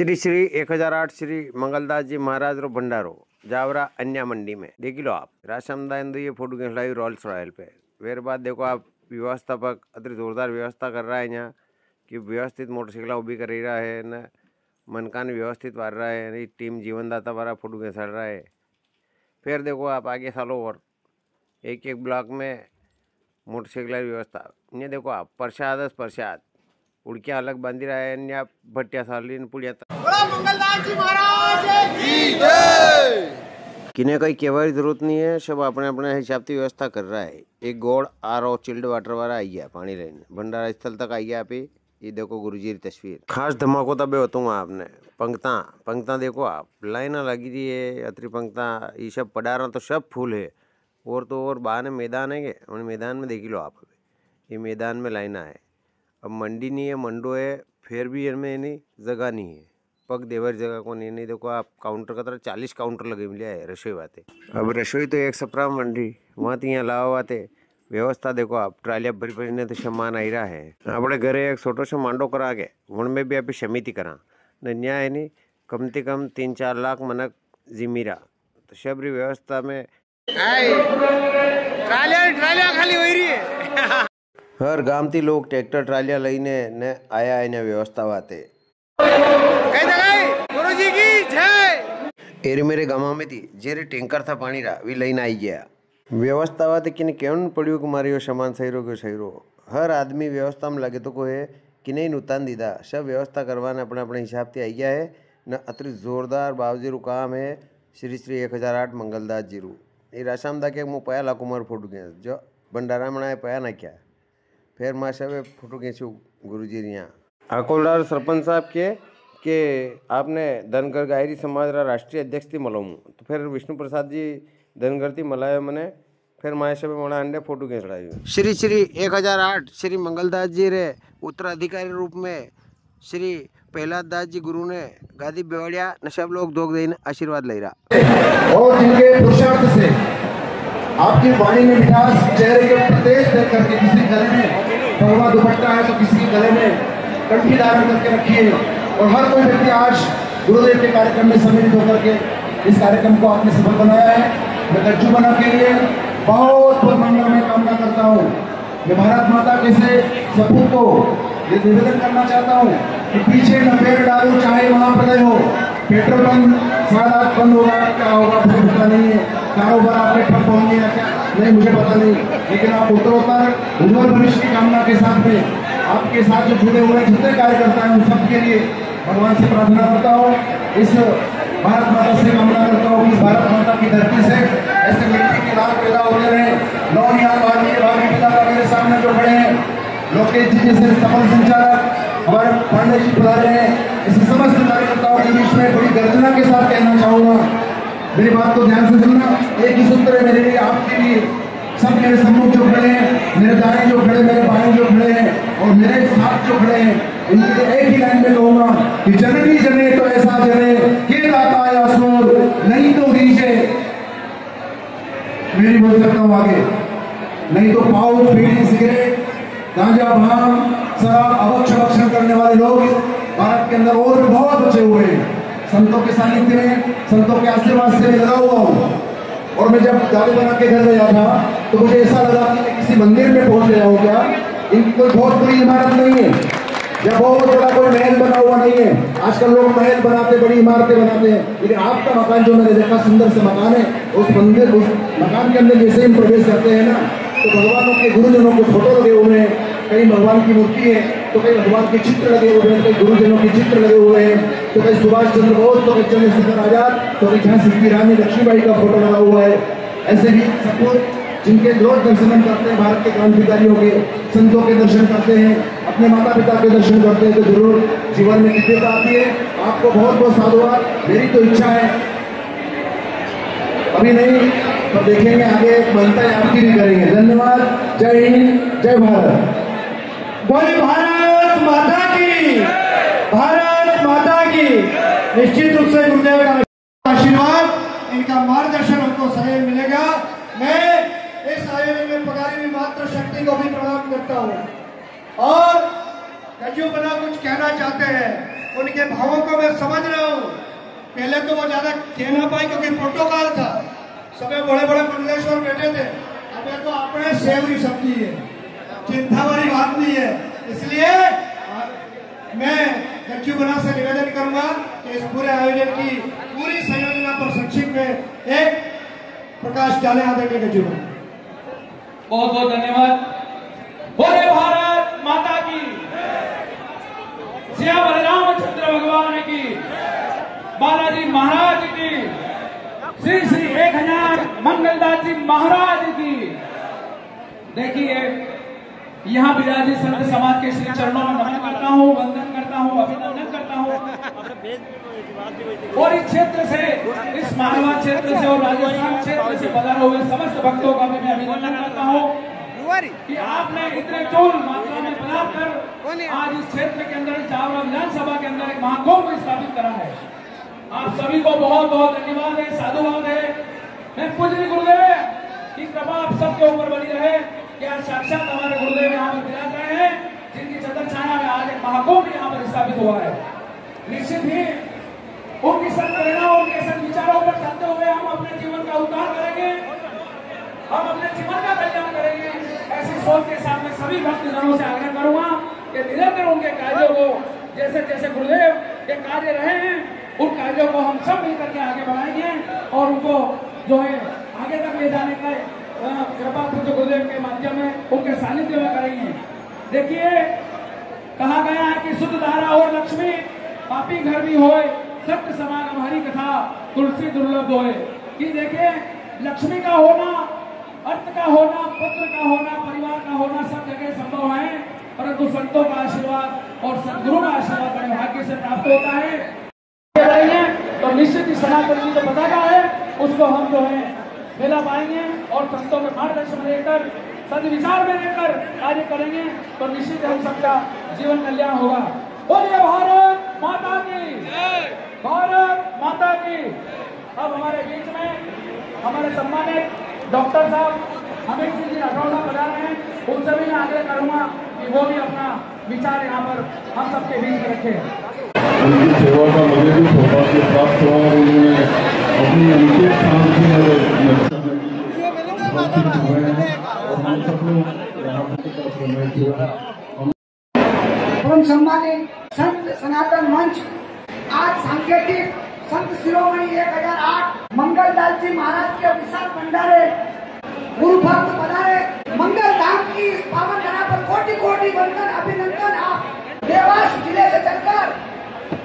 श्री श्री 1008 श्री मंगलदास जी महाराज रो भंडारो जावरा अन्या मंडी में देख लो आप राशमदान ये फोटो खिंचलाई रोल्स रॉयल पे। फिर बाद देखो आप व्यवस्थापक अति जोरदार व्यवस्था कर रहा है यहाँ कि व्यवस्थित मोटरसाइकिल उभी कर रहा है न मनकान व्यवस्थित वार रहा है। टीम जीवनदाता वाला फोटो खिंचा रहा है। फिर देखो आप आगे सालों और एक एक ब्लॉक में मोटरसाइकिल व्यवस्था। ये देखो आप प्रसाद उड़किया अलग बांधी रहा है या भट्टिया साली पुड़िया मंगलदास जी महाराज की जय। किने कोई केवारी जरूरत नहीं है, सब अपने अपने हिसाब से व्यवस्था कर रहा है। एक गोड़ आर चिल्ड वाटर वाला आई है पानी लेने भंडारा स्थल तक आई है। आप ये देखो गुरुजी की तस्वीर खास धमाको तब बताऊंगा आपने। पंक्ता देखो आप लाइन लगी रही है अतरी पंक्ता ये सब पडारा तो सब फूल है। और तो और बाहर मैदान है के मैदान में देख लो आप ये मैदान में लाइना है। अब मंडी नहीं है मंडो है फिर भी इनमें नहीं जगह नहीं है पग देवर जगह को नहीं देखो आप काउंटर का तरह 40 काउंटर लगे मिले है रसोई बातें। अब रसोई तो एक सपरा मंडी वहाँ तो यहाँ लावा बातें व्यवस्था देखो आप ट्रालियाँ भरी भरी ने तो सामान आई रहा है। अपने घरे एक छोटो सा मांडो करा के उनमें भी अभी समिति करा न्याय नहीं कम से कम 3-4 लाख मनक जिमीरा तो सबरी व्यवस्था में ट्रालियां खाली हो रही है। हर गाम थी लोग ट्रैक्टर ट्रालियां लईने ने आया है व्यवस्था वाते गुरुजी की जय। एरे मेरे गाँव में थी जेरे टैंकर था पानी रा वी लईन आई गया व्यवस्था वाते कि क्यों पड़ियो कि मारियो सामान सही रो हर आदमी व्यवस्था में लगे तो को है कि नहीं नुतान दीदा सब व्यवस्था करवाने अपने अपने हिसाब से आई गया है न अति जोरदार बाबूजी रू काम है। श्री श्री 1008 मंगलदास जी रू ये राशाम दा के मुँह पया लाखों मार फोटो गया जो भंडारा मनाए पया ना क्या फिर माँ सब फोटो खींचू गुरुजी यहाँ अकोलदार सरपंच साहब के आपने धनगर गायरी समाज रा राष्ट्रीय अध्यक्ष थी मलाऊँ तो फिर विष्णु प्रसाद जी धनगर थी मलायो मैंने फिर माँ सब मना अंडे फोटो खींचड़ाई। श्री श्री 1008 श्री मंगलदास जी रे उत्तराधिकारी रूप में श्री प्रहलाद दास जी गुरु ने गादी बेवड़िया न सब लोग दोग देने आशीर्वाद ले रहा और इनके पुरुषार्थ से आपकी वाणी में मिठास चेहरे के प्रत्येक देख करके किसी गले में भगवा दुपट्टा है तो किसी के गले में कंठी धारण करके रखिए। और हर कोई व्यक्ति आज गुरुदेव के कार्यक्रम में सम्मिलित होकर के इस कार्यक्रम को आपने सफल बनाया है। मैं गज्जू बना के लिए बहुत बहुत मंगलमय कामना करता हूँ। मैं भारत माता के से सपूत को ये निवेदन करना चाहता हूँ कि पीछे न पेड़ डालो चाहे वहाँ प्रलय हो पेट्रोल पंप सारा बंद होगा क्या होगा मुझे पता नहीं है। कारोबार आपके ठप होंगे या क्या नहीं मुझे पता नहीं, लेकिन आप उत्तरोत्तर उज्ज्वल भविष्य की कामना के साथ में आपके साथ जो जुड़े हुए जितने कार्यकर्ता हैं उन सबके लिए भगवान से प्रार्थना करता हूँ। इस भारत माता से कामना करता हूँ कि इस भारत माता की धरती से ऐसे मिट्टी के लाल पैदा होते रहे। नौनियाल भारतीय पिता का मेरे सामने जो खड़े हैं लोकेश जी जैसे सफल संचालक हमारे पांडे जी पधारे हैं। इस समस्त कार्यकर्ताओं के बीच में बड़ी गर्जना के साथ कहना चाहूँगा, मेरी बात को ध्यान से सुनना। एक ही सूत्र है मेरे लिए आपके लिए, सब मेरे सम्मुख जो खड़े हैं मेरे दाएं जो खड़े मेरे बाएं जो खड़े हैं और मेरे साथ जो खड़े हैं इनके लिए एक ही लाइन में कहूँगा कि जननी जने तो ऐसा जने के दाता या सोर नहीं तो दीजे। मेरी बोल सकता हूँ आगे नहीं तो पाओ बीड़ी सिगरेट गांजा भांग शराब अभक्षण करने वाले लोग भारत के अंदर और भी बहुत बचे हुए हैं। संतों के सानिध्य में संतों के आशीर्वाद से लगा हुआ हूँ। और मैं जब दादी बना के घर गया था तो मुझे ऐसा लगा कि मैं किसी मंदिर में पहुंच गया हूँ क्या। इनकी कोई बहुत बड़ी इमारत नहीं है या बहुत बड़ा कोई महल बना हुआ नहीं है। आजकल लोग महल बनाते बड़ी इमारतें बनाते हैं, लेकिन आपका मकान जो मैंने देखा सुंदर से मकान है उस मंदिर उस मकान के अंदर जैसे ही प्रवेश करते हैं ना तो भगवानों के गुरुजनों के फोटो लगे हुए हैं। कहीं भगवान की मूर्ति है तो कहीं भगवान के चित्र लगे हुए हैं, कहीं गुरुजनों के चित्र लगे हुए हैं, तो कहीं सुभाष चंद्र बोस तो कहीं चंद्रशेखर आजाद तो कहीं झांसी की रानी लक्ष्मीबाई का फोटो लगा हुआ है। ऐसे ही सब कुछ जिनके लोग दर्शन करते हैं भारत के क्रांतिकारियों के संतों के दर्शन करते हैं अपने माता पिता के दर्शन करते हैं तो जरूर जीवन में दिव्यता आती है। आपको बहुत बहुत साधुवाद। मेरी तो इच्छा है अभी नहीं तो देखेंगे आगे बनता है आपकी भी करेंगे। धन्यवाद। जय हिंद जय भारत। बोले भारत माता की, भारत माता की। निश्चित रूप से गुरुदेव का आशीर्वाद इनका मार्गदर्शन हमको सदैव मिलेगा। मैं इस आयोजन में पधारी हुई मातृ शक्ति को भी प्रणाम करता हूँ और गज्जू बना कुछ कहना चाहते हैं। उनके भावों को मैं समझ रहा हूँ। पहले तो वो ज्यादा कह ना पाए क्योंकि प्रोटोकॉल था, सबे बड़े बड़े मंडलेश्वर बैठे थे। अब तो अपने सेवरी सब्जी है, चिंता वाली बात नहीं है। इसलिए मैं गज्जू बना से निवेदन करूंगा कि इस पूरे आयोजन की पूरी संयोजना पर संक्षिप्त में एक प्रकाश डाले आदरणीय गज्जू बना। बहुत बहुत धन्यवाद। बोले भारत माता की, सिया बलरामचंद्र भगवान की, बालाजी महाराज की, श्री श्री 1000 मंगलदास जी महाराज की। देखिए यहाँ विराजी संत समाज के श्री चरणों में नमन करता हूँ, वंदन करता हूँ, अभिनंदन करता हूँ। और इस क्षेत्र से, इस मालवा क्षेत्र से और राजस्थान क्षेत्र से पधारे हुए समस्त भक्तों का भी मैं अभिनंदन करता हूँ कि आपने इतने चोल मात्रा में पधार कर आज इस क्षेत्र के अंदर, चावड़ा विधानसभा के अंदर एक महाकुंभ स्थापित करा है। आप सभी को बहुत बहुत धन्यवाद है, साधुवाद है। मैं पूज्य गुरुदेव की कृपा आप सबके ऊपर बनी रहे कि आज साक्षात हमारे गुरुदेव यहाँ पर विराज रहे हैं, जिनकी छत्र छाया में आज एक महाकुंभ यहाँ पर स्थापित हुआ है। निश्चित ही उनकी सत्प्रेरणा, उनके सद्विचारों पर चलते हुए हम अपने जीवन का उद्धार करेंगे, हम अपने जीवन का कल्याण करेंगे। ऐसी सोच के साथ मैं सभी भक्तजनों से आग्रह करूंगा कि निरंतर उनके कार्यों को, जैसे जैसे गुरुदेव के कार्य रहे हैं, उन कार्यों को हम सब मिलकर के आगे बढ़ाएंगे और उनको जो है आगे तक ले जाने का कृपा पूज्य गुरुदेव के माध्यम में, उनके सानिध्य में करेंगे। देखिए कहा गया है कि शुद्ध धारा और लक्ष्मी पापी घर भी होए, सत्य समागम हरि कथा तुलसी दुर्लभ होए। कि देखिए लक्ष्मी का होना, अर्थ का होना, पुत्र का होना, परिवार का होना सब जगह संभव है, परंतु संतों का आशीर्वाद और सदगुरु का आशीर्वाद बड़े भाग्य से प्राप्त होता है। तो निश्चित ही सनातन की जो पताका है उसको हम जो है फैला पाएंगे और संतों के मार्गदर्शन लेकर, सद्विचार में लेकर कार्य करेंगे तो निश्चित हम सबका जीवन कल्याण होगा। बोलिए भारत माता की, भारत माता की। अब हमारे बीच में हमारे सम्मानित डॉक्टर साहब अमित सिंह जी राठौड़ पधार रहे हैं, उनसे भी मैं आग्रह करूंगा कि वो भी अपना विचार यहाँ पर हम सबके बीच में रखें। उनकी सेवा का मुझे भी सौभाग्य प्राप्त हुआ और उन्होंने अपनी अनिकेत शांति परम सम्मानित संत सनातन मंच आज सांकेतिक संत शिरोमणि 1008 मंगलदास जी महाराज के विशाल भंडारे गुरु भक्त पधारे मंगल धाम की इस पावन धरा पर कोटि कोटि वंदन अभिनंदन। आप देवास जिले से चलकर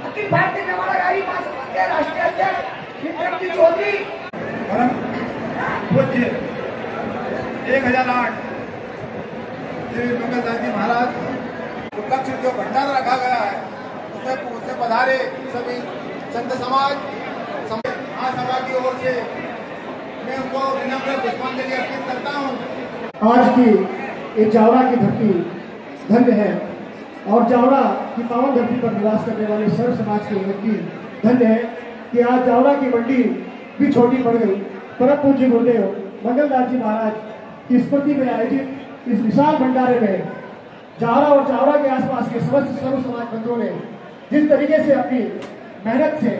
अखिल भारतीय मेवाड़ा गाड़ी महासभा के राष्ट्रीय अध्यक्ष विक्रम जी चौधरी, परम पूज्य 1008 श्री मंगलदास जी महाराज उपलक्ष्य जो भंडारा रखा गया है उससे पधारे सभी संत समाज महासभा की ओर से मैं उनको विनम्र पुष्पांजलि अर्पित करता हूँ। आज की ये जावरा की धरती धन्य है और जावरा की पावन धरती पर निवास करने वाले सर्व समाज के व्यक्ति धन्य है कि आज जावरा की मंडी भी छोटी पड़ गई। परम पूज्य गुरुदेव मंगलदास जी महाराज की स्मृति में आयोजित इस विशाल भंडारे में जावरा और जावरा के आसपास के समस्त सर्व समाज बंधुओं ने जिस तरीके से अपनी मेहनत से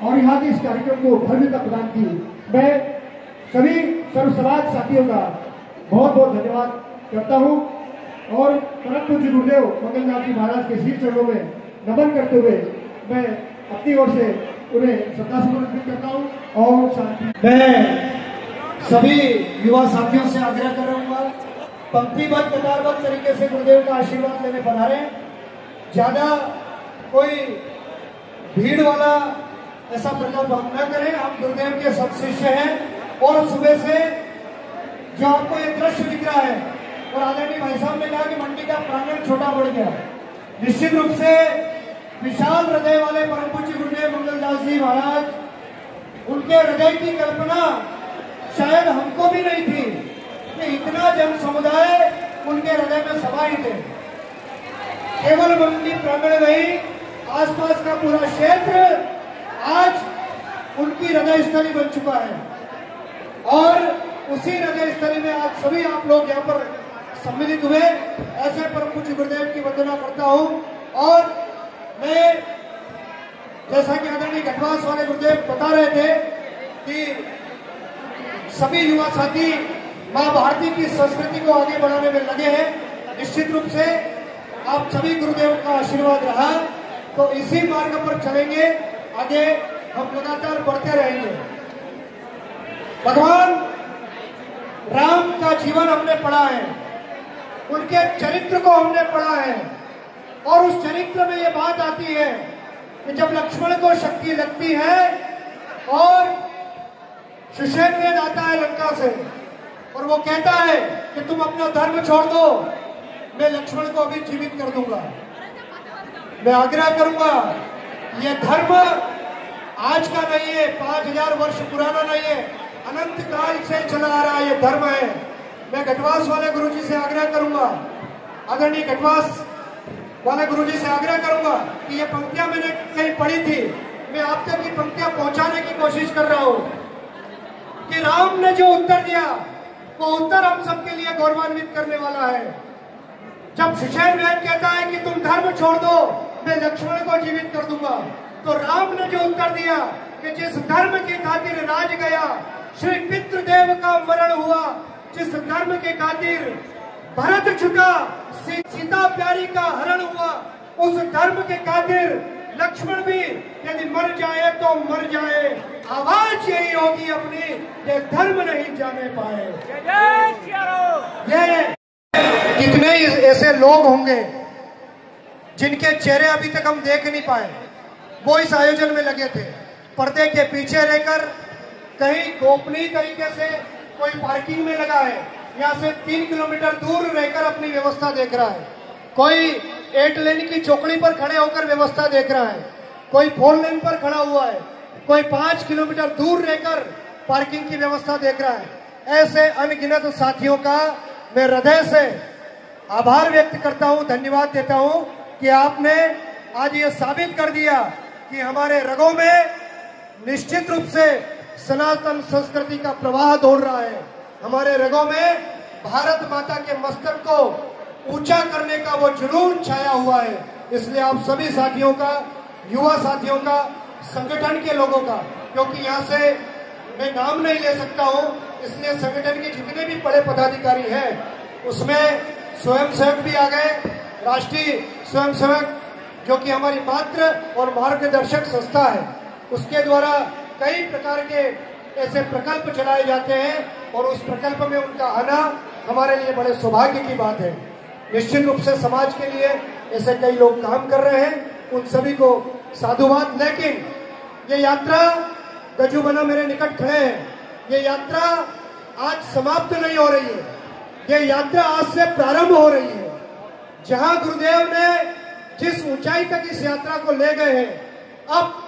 और यहाँ के इस कार्यक्रम को भव्यता प्रदान की, मैं सभी सर्व समाज साथियों का बहुत बहुत धन्यवाद करता हूँ और परम पूज्य गुरुदेव मंगलदास जी महाराज के श्री चरणों में नमन करते हुए मैं अपनी ओर से उन्हें श्रद्धासुमन अर्पित करता हूँ और शांति। मैं सभी युवा साथियों से आग्रह करूंगा पंक्तिबद्ध कतारबद्ध तरीके से गुरुदेव का आशीर्वाद लेने पधारे। ज्यादा कोई भीड़ वाला ऐसा प्रकल्प हम न करें। हम गुरुदेव के सत्शिष्य हैं और सुबह से जो आपको ये दृश्य दिख रहा है और आदरणीय भाई साहब ने कहा कि मंडी का प्रांगण छोटा बढ़ गया, निश्चित रूप से विशाल हृदय वाले परम पूज्य गुरुदेव मंगलदास जी महाराज, उनके हृदय की कल्पना शायद हमको भी नहीं थी कि इतना जन समुदाय उनके हृदय में समाहित है। केवल मंडी प्रांगण नहीं, आसपास का पूरा क्षेत्र आज उनकी हृदय स्थली बन चुका है और उसी हृदय स्थली में आज सभी आप लोग यहाँ पर सम्मिलित हुए। ऐसे परम पूज्य गुरुदेव की वंदना करता हूँ और मैं जैसा कि आदरणीय घटवास वाले गुरुदेव बता रहे थे कि सभी युवा साथी माँ भारती की संस्कृति को आगे बढ़ाने में लगे हैं। निश्चित रूप से आप सभी गुरुदेव का आशीर्वाद रहा तो इसी मार्ग पर चलेंगे, आगे हम लगातार बढ़ते रहेंगे। भगवान राम का जीवन हमने पढ़ा है, उनके चरित्र को हमने पढ़ा है और उस चरित्र में ये बात आती है कि जब लक्ष्मण को शक्ति लगती है और सुषेणवेद आता है लंका से और वो कहता है कि तुम अपना धर्म छोड़ दो, मैं लक्ष्मण को अभी जीवित कर दूंगा। मैं आग्रह करूंगा, ये धर्म आज का नहीं है, 5000 वर्ष पुराना नहीं है, अनंत काल से चला आ रहा ये धर्म है। मैं घटवास वाले गुरुजी से आग्रह करूंगा, आदरणीय घटवास वाले गुरुजी से आग्रह करूंगा कि ये पंक्तियां मैंने कहीं पढ़ी थी, मैं आप तक की पंक्तियां पहुंचाने की कोशिश कर रहा हूं कि राम ने जो उत्तर दिया वो उत्तर हम सबके लिए गौरवान्वित करने वाला है। जब सुषेणवेद कहता है कि तुम धर्म छोड़ दो, मैं लक्ष्मण को जीवित कर दूंगा, तो राम ने जो उत्तर दिया कि जिस धर्म की खातिर राज गया, श्री पितृदेव का मरण हुआ, जिस धर्म के खातिर भरत झुका, सीता प्यारी का हरण हुआ, उस धर्म के खातिर लक्ष्मण भी यदि मर जाए तो मर जाए, आवाज यही होगी अपनी, ये धर्म नहीं जाने पाए। ये कितने ऐसे लोग होंगे जिनके चेहरे अभी तक हम देख नहीं पाए, वो इस आयोजन में लगे थे, पर्दे के पीछे रहकर कहीं गोपनीय तरीके से कोई पार्किंग में लगा है, यहाँ से 3 किलोमीटर दूर रहकर अपनी व्यवस्था देख रहा है, कोई 8 लेन की चौकड़ी पर खड़े होकर व्यवस्था देख रहा है, कोई 4 लेन पर खड़ा हुआ है, कोई 5 किलोमीटर दूर रहकर पार्किंग की व्यवस्था देख रहा है। ऐसे अनगिनत साथियों का मैं हृदय से आभार व्यक्त करता हूं, धन्यवाद देता हूं कि आपने आज ये साबित कर दिया कि हमारे रगों में निश्चित रूप से सनातन संस्कृति का प्रवाह दौड़ रहा है, हमारे रगों में भारत माता के मस्तक को ऊंचा करने का वो जुनून छाया हुआ है। इसलिए आप सभी साथियों का, युवा साथियों का, संगठन के लोगों का, क्योंकि यहाँ से मैं नाम नहीं ले सकता हूँ, इसलिए संगठन के जितने भी बड़े पदाधिकारी हैं उसमें स्वयंसेवक भी आ गए, राष्ट्रीय स्वयंसेवक जो कि हमारी मात्र और मार्गदर्शक संस्था है, उसके द्वारा कई प्रकार के ऐसे प्रकल्प चलाए जाते हैं और उस प्रकल्प में उनका आना हमारे लिए बड़े सौभाग्य की बात है। निश्चित रूप से समाज के लिए ऐसे कई लोग काम कर रहे हैं, उन सभी को साधुवाद। लेकिन ये यात्रा, गजू बना मेरे निकट खड़े हैं, ये यात्रा आज समाप्त नहीं हो रही है, ये यात्रा आज से प्रारंभ हो रही है। जहां गुरुदेव ने जिस ऊंचाई तक इस यात्रा को ले गए हैं, अब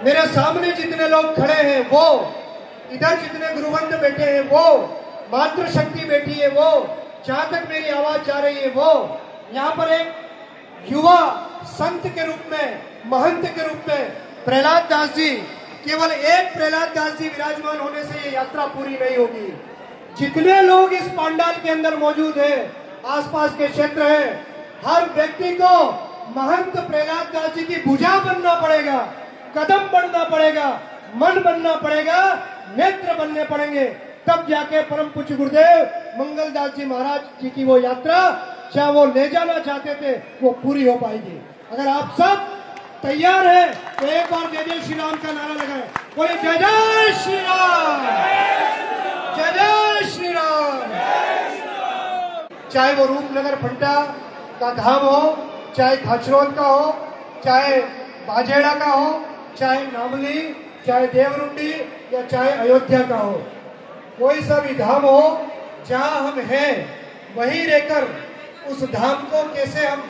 मेरे सामने जितने लोग खड़े हैं वो, इधर जितने गुरुवंत बैठे हैं वो, मातृशक्ति बैठी है वो, जहां तक मेरी आवाज जा रही है वो, यहाँ पर एक युवा संत के रूप में, महंत के रूप में प्रहलाद दास जी, केवल एक प्रहलाद दास जी विराजमान होने से ये यात्रा पूरी नहीं होगी। जितने लोग इस पंडाल के अंदर मौजूद हैं, आसपास के क्षेत्र है, हर व्यक्ति को महंत प्रहलाद दास जी की भुजा बनना पड़ेगा, कदम बनना पड़ेगा, मन बनना पड़ेगा, नेत्र बनने पड़ेंगे, तब जाके परम पूज्य गुरुदेव मंगलदास जी महाराज जी की वो यात्रा जहाँ वो ले जाना चाहते थे वो पूरी हो पाएगी। अगर आप सब तैयार हैं तो एक बार जय जय श्री राम का नारा लगाएं, बोले जय जय श्री राम, जय जय श्री राम। चाहे वो रूपनगर फंटा का धाम हो, चाहे खाचरोद का हो, चाहे बाजेड़ा का हो, चाहे नामली, चाहे देवरुंडी या चाहे अयोध्या का हो, कोई सा भी धाम हो, जहां हम हैं वहीं रहकर उस धाम को कैसे हम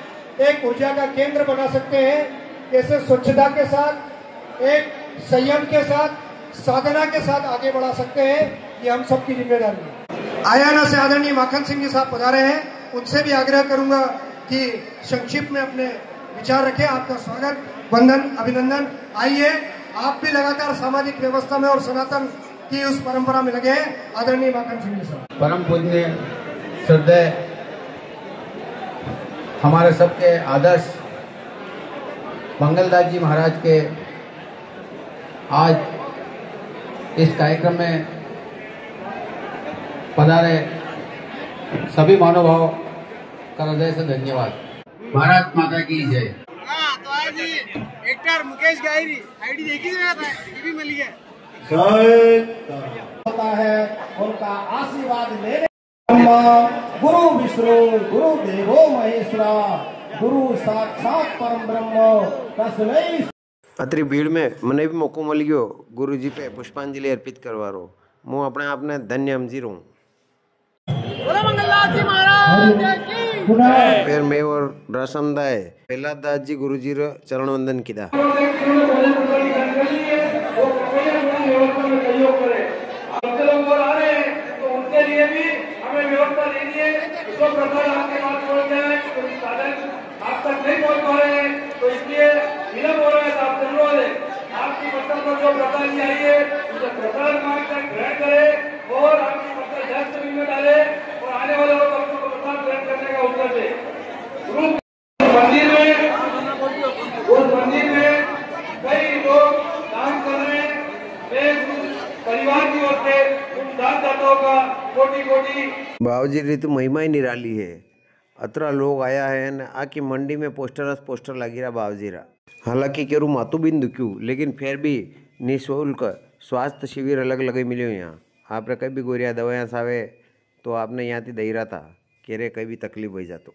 एक ऊर्जा का केंद्र बना सकते हैं, कैसे स्वच्छता के साथ, एक संयम के साथ, साधना के साथ आगे बढ़ा सकते हैं, ये हम सबकी जिम्मेदारी है। आयाना से आदरणीय माखन सिंह जी साहब पधारे हैं, उनसे भी आग्रह करूंगा कि संक्षिप्त में अपने विचार रखें। आपका स्वागत, वंदन, अभिनंदन। आइए, आप भी लगातार सामाजिक व्यवस्था में और सनातन की उस परंपरा में लगे हैं। आदरणीय माखन सिंह जी साहब। परम पूज्य श्रद्धेय हमारे सबके आदर्श मंगलदास जी महाराज के आज इस कार्यक्रम में पधारे सभी महानुभाव का हृदय से धन्यवाद। भारत माता की जय। तो आज एक्टर मुकेश गायरी आईडी देखी टीवी में लिया होता है उनका आशीर्वाद लेने। गुरु विष्णु गुरु देवो महेश्वरा गुरु साक्षात परम ब्रह्म तस्मै। अतरी भीड़ में मने भी मौको मिल गयो गुरुजी पे पुष्पांजलि अर्पित करवारो। હું अपने आपने धन्य समझी रहूं। फिर मैं और रसमदाय प्रहलाद दास जी गुरुजी रो चरण वंदन किया। तो इसलिए विलंब हो रहा है, आप जरूर है आपकी मतलब पर जो प्रसाद आई है उसे प्रसाद मांगकर ग्रहण करे और आपकी मतलब डस्टबिन में डाले और आने वाले लोग आपको प्रसाद ग्रहण करने का उत्तर दे। उस मंदिर में कई लोग दान कर रहे हैं। मैं परिवार की ओर से उन दानदाताओं का कोटि कोटि। बाबूजी रीति महिमा ही निराली है। अतरा लोग आया है न आकी मंडी में पोस्टर लगी रहा बाबूजी रा। हालांकि केरू मातू बिन दुख्यू लेकिन फिर भी निःशुल्क स्वास्थ्य शिविर अलग अलग मिले यहाँ। आपने कई भी गोरिया दवाइयाँ सावे तो आपने यहाँ थी दही रहा था कि रे कई भी तकलीफ हो जातो।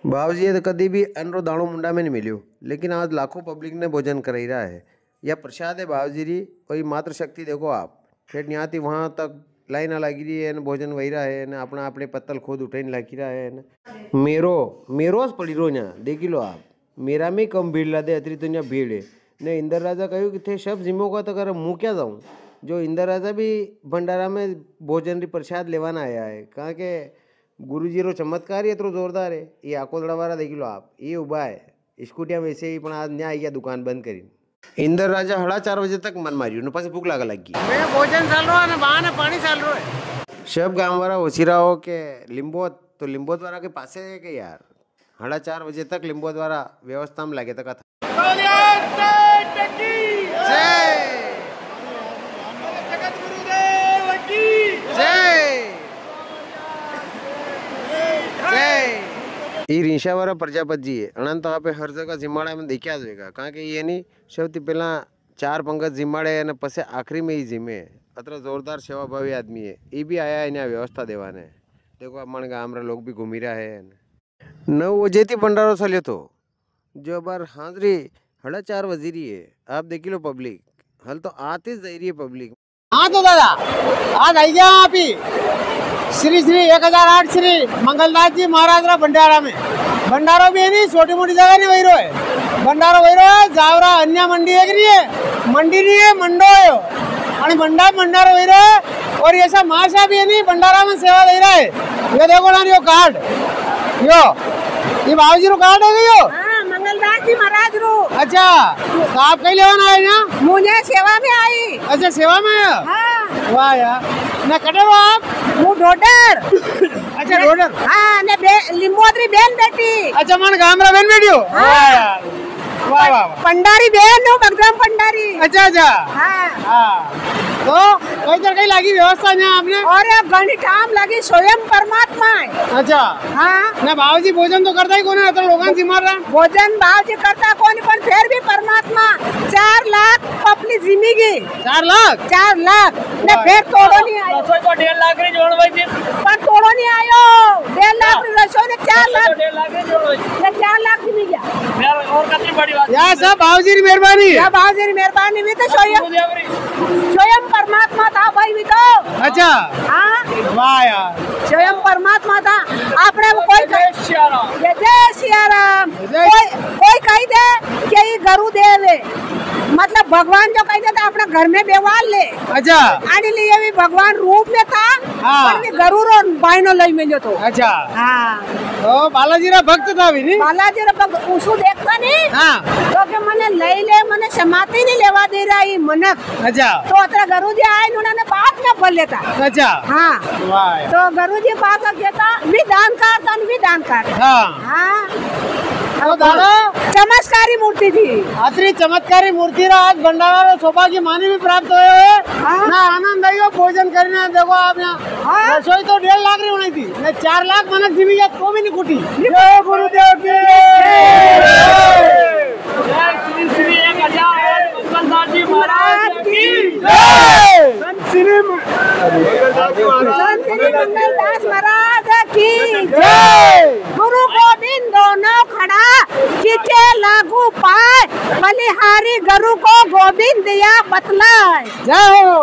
बाबूजी तो कभी भी अनरो दाणो मुंडा में नहीं मिलो लेकिन आज लाखों पब्लिक ने भोजन कराई रहा है। यह प्रसाद है बाबूजी री और ये मात्र शक्ति देखो आप। फिर यहाँ थी वहाँ तक लाइन लगी रही है न भोजन वही रहा है न अपना अपने पत्तल खुद उठाने लगी रहा है न मेरो पड़ी रो यहाँ देख लो आप। मेरा में कम भीड़ ला दे अतरी तो यहाँ भीड़ है न। इंदर राजा कहूँ कि थे सब जिमो का तो कर मुँह क्या जाऊँ। जो इंदर राजा भी भंडारा में भोजन री प्रसाद लेवाना आया है। कहाँ के गुरुजी रो चमत्कार ये तो जोरदार है। ये आकोदड़ा वाला देख लो आप ये उबा है स्कूटिया में से ही पण आज न्याय आया दुकान बंद करी। इंदर राजा 4:30 बजे तक मन मारियो न पास भूख लागा लगी। मैं भोजन चाल रहा है बहाने पानी चाल रहा है। सब गांव वाला होशिरा हो के लिंबोत तो लिंबोत वाला के पास है के यार 4:30 बजे तक लिंबोत वाला व्यवस्था में लगे तक था। ये रीशावाला प्रजापति जी है अनंत आप हर जगह जिम्माड़ा में देखा जाएगा। कहाँ के ये नहीं सबसे पहला 4 पंगत जिम्माड़े है पसे आखिरी में ही जिम्मे है। अतरा जोरदार सेवाभावी आदमी है। ये भी आया है यहाँ व्यवस्था देवाने। देखो हमारे गाँव रे लोग भी घूमी रहा है। 9 बजे थी भंडारो चले तो जो बार हाजरी 4:30 बजी रही है। आप देख लो पब्लिक हल तो आते जा रही है पब्लिक। हाँ तो दादा आज आई गया आप ही श्री 1008 श्री मंगलदास जी महाराज रा भंडारा में। भंडारो भी नहीं छोटी मोटी जगह नहीं वही रो है। भंडारो वही रो है जावरा अन्य मंडी एक रही है मंडी नहीं है मंडो है और भंडारो वही रो है। और ये सब माशा भी है नहीं भंडारा में सेवा दे रहा है। ये देखो ना यो कार्ड यो ये बाबूजी रो कार्ड है यो मंगलदास जी महाराज रो। अच्छा तो आप कहीं लेवाना आए ना? मुझे सेवा में आई। अच्छा सेवा में आया। हाँ। वाह यार ना कटे हो आप? वो डोडर। अच्छा डोडर। हाँ ने लिंबोदरी बहन बेटी। अच्छा मन गामरा बहन बेटी हो। वाह यार वाह वाह पंडारी बहन हो बगराम पंडारी। अच्छा अच्छा हाँ हाँ तो कई तरह की लगी व्यवस्था यहाँ आपने? और घनी ठाम लगी स्वयं परमात्मा है। अच्छा हाँ ना बाबूजी भोजन तो करता ही कौन है तो लोगों से मार रहा भोजन बाबूजी करता कौन पर फिर भी परमात्मा 4 लाख अपनी जिंदगी 4 लाख ने फिर तोड़ो नहीं आयो। तो 1.5 लाख री जोड़ भाई जी पर तोड़ो नहीं आयो 1.5 लाख रसोई ने 4 लाख 1.5 लाख री जोड़ भाई 4 लाख जिंदगी गया यार और कितनी बड़ी बात यार सब बाबूजी की मेहरबानी क्या बाबूजी की मेहरबानी भी तो स्वयं परमात्मा था भाई भी तो। अच्छा हाँ वाह यार स्वयं परमात्मा था। आपने कोई जय सियाराम कोई कही दे कि ये गुरु देव है मतलब भगवान जो कही देता अपना घर में व्यवहार ले। अच्छा आने लिए भी भगवान रूप में था। हाँ गरुड़ और बाइनो लई मिलो तो। अच्छा हाँ तो बालाजी रा भक्त था भी नहीं? बालाजी रा भक्त उसको देखता नहीं। हाँ तो के मने लई ले मने समाधि नहीं लेवा दे रहा ये मनक। अच्छा तो अतरा गुरुजी आए उन्होंने बात में बोल लेता। अच्छा हाँ वाह तो गुरुजी बात कहता विधान कर। हाँ हाँ तो दादा चमत्कारी मूर्ति थी। आखिरी चमत्कारी मूर्ति रा आज भंडारा सौभाग्य मानी भी प्राप्त हुए ना आनंद आई भोजन करने। देखो आप यहाँ रसोई तो 1.5 लाख री होनी थी, 4 लाख मनक जीवी जात को भी नहीं कुटी। जय गुरुदेव की जय, श्री श्री 1008 मंगलदास जी महाराज की जय, संत श्री मंगलदास महाराज की जय। गुरु गोविंद दोनों खड़ा खींचे लागू पाए, बलिहारी गुरु को गोविंद दिया बतलाए। जय हो।